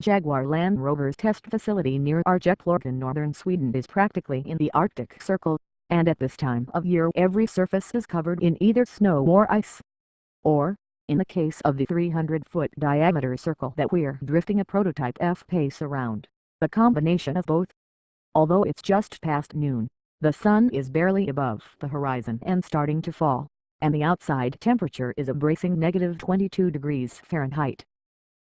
Jaguar Land Rover's test facility near Arjeplog in northern Sweden is practically in the Arctic Circle, and at this time of year every surface is covered in either snow or ice. Or, in the case of the 300-foot diameter circle that we're drifting a prototype F-Pace around, the combination of both. Although it's just past noon, the sun is barely above the horizon and starting to fall, and the outside temperature is a bracing -22 degrees Fahrenheit.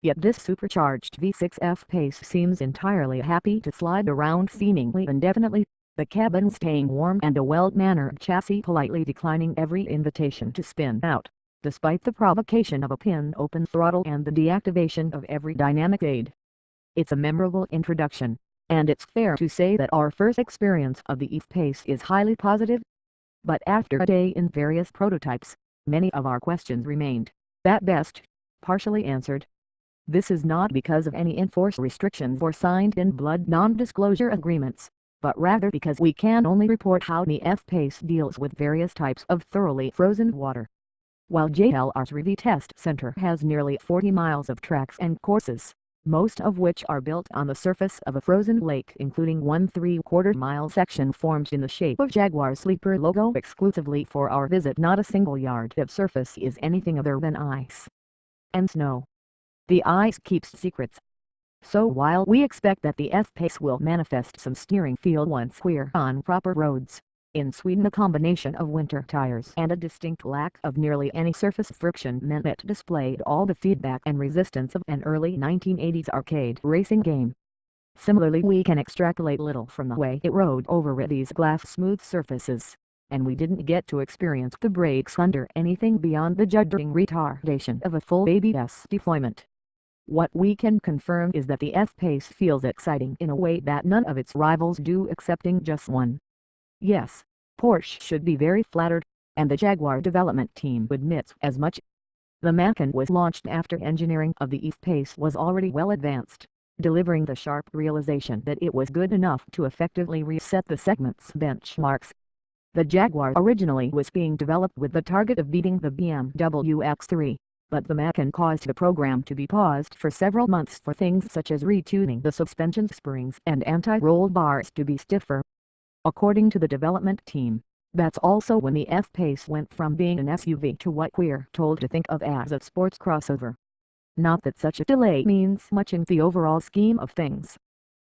Yet this supercharged V6 F-Pace seems entirely happy to slide around seemingly indefinitely, the cabin staying warm and a well-mannered chassis politely declining every invitation to spin out, despite the provocation of a pin-open throttle and the deactivation of every dynamic aid. It's a memorable introduction, and it's fair to say that our first experience of the F-Pace is highly positive. But after a day in various prototypes, many of our questions remained, at best, partially answered. This is not because of any enforced restrictions or signed-in-blood non-disclosure agreements, but rather because we can only report how the F-Pace deals with various types of thoroughly frozen water. While JLR's Revie Test Center has nearly 40 miles of tracks and courses, most of which are built on the surface of a frozen lake, including one 3/4-mile section formed in the shape of Jaguar's sleeper logo exclusively for our visit, not a single yard of surface is anything other than ice and snow. The ice keeps secrets. So while we expect that the F-Pace will manifest some steering feel once we're on proper roads, in Sweden a combination of winter tires and a distinct lack of nearly any surface friction meant it displayed all the feedback and resistance of an early 1980s arcade racing game. Similarly, we can extrapolate little from the way it rode over these glass-smooth surfaces, and we didn't get to experience the brakes under anything beyond the juddering retardation of a full ABS deployment. What we can confirm is that the F-Pace feels exciting in a way that none of its rivals do, excepting just one. Yes, Porsche should be very flattered, and the Jaguar development team admits as much. The Macan was launched after engineering of the F-Pace was already well advanced, delivering the sharp realization that it was good enough to effectively reset the segment's benchmarks. The Jaguar originally was being developed with the target of beating the BMW X3. But the Macan caused the program to be paused for several months for things such as retuning the suspension springs and anti-roll bars to be stiffer. According to the development team, that's also when the F-Pace went from being an SUV to what we're told to think of as a sports crossover. Not that such a delay means much in the overall scheme of things.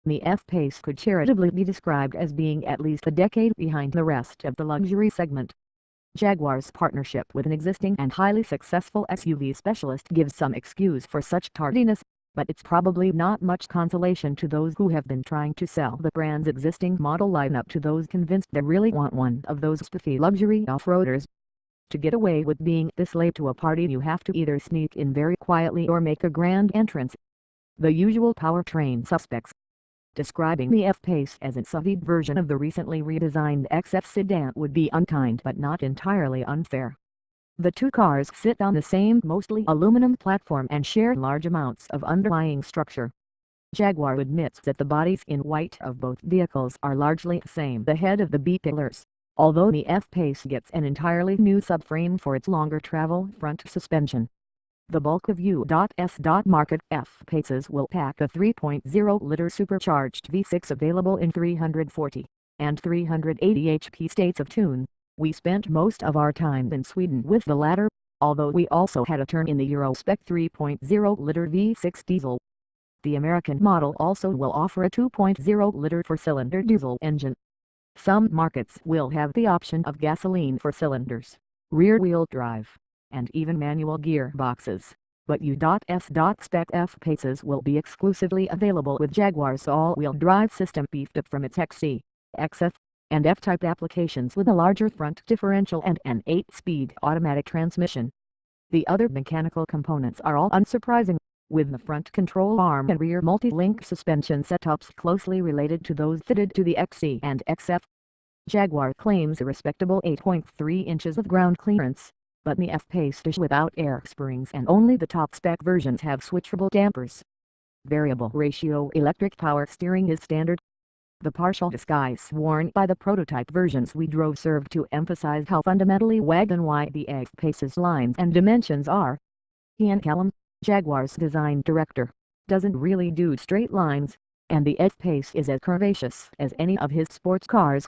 The F-Pace could charitably be described as being at least a decade behind the rest of the luxury segment. Jaguar's partnership with an existing and highly successful SUV specialist gives some excuse for such tardiness, but it's probably not much consolation to those who have been trying to sell the brand's existing model lineup to those convinced they really want one of those spiffy luxury off-roaders. To get away with being this late to a party, you have to either sneak in very quietly or make a grand entrance. The usual powertrain suspects. Describing the F-Pace as an SUV version of the recently redesigned XF sedan would be unkind but not entirely unfair. The two cars sit on the same mostly aluminum platform and share large amounts of underlying structure. Jaguar admits that the bodies in white of both vehicles are largely the same. The head of the B-pillars, although the F-Pace gets an entirely new subframe for its longer travel front suspension. The bulk of U.S. market F-Paces will pack a 3.0-liter supercharged V6 available in 340 and 380 HP states of tune. We spent most of our time in Sweden with the latter, although we also had a turn in the Euro-spec 3.0-liter V6 diesel. The American model also will offer a 2.0-liter four-cylinder diesel engine. Some markets will have the option of gasoline four-cylinders, rear-wheel drive, and even manual gearboxes, but U.S. spec F-Paces will be exclusively available with Jaguar's all-wheel drive system beefed up from its XC, XF, and F-Type applications with a larger front differential and an 8-speed automatic transmission. The other mechanical components are all unsurprising, with the front control arm and rear multi-link suspension setups closely related to those fitted to the XC and XF. Jaguar claims a respectable 8.3 inches of ground clearance, but the F-Pace is without air springs and only the top-spec versions have switchable dampers. Variable ratio electric power steering is standard. The partial disguise worn by the prototype versions we drove served to emphasize how fundamentally wagon-wide the F-Pace's lines and dimensions are. Ian Callum, Jaguar's design director, doesn't really do straight lines, and the F-Pace is as curvaceous as any of his sports cars.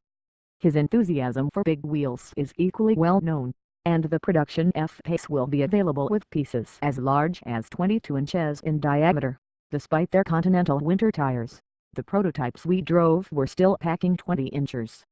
His enthusiasm for big wheels is equally well known, and the production F-Pace will be available with pieces as large as 22 inches in diameter. Despite their Continental winter tires, the prototypes we drove were still packing 20 inchers.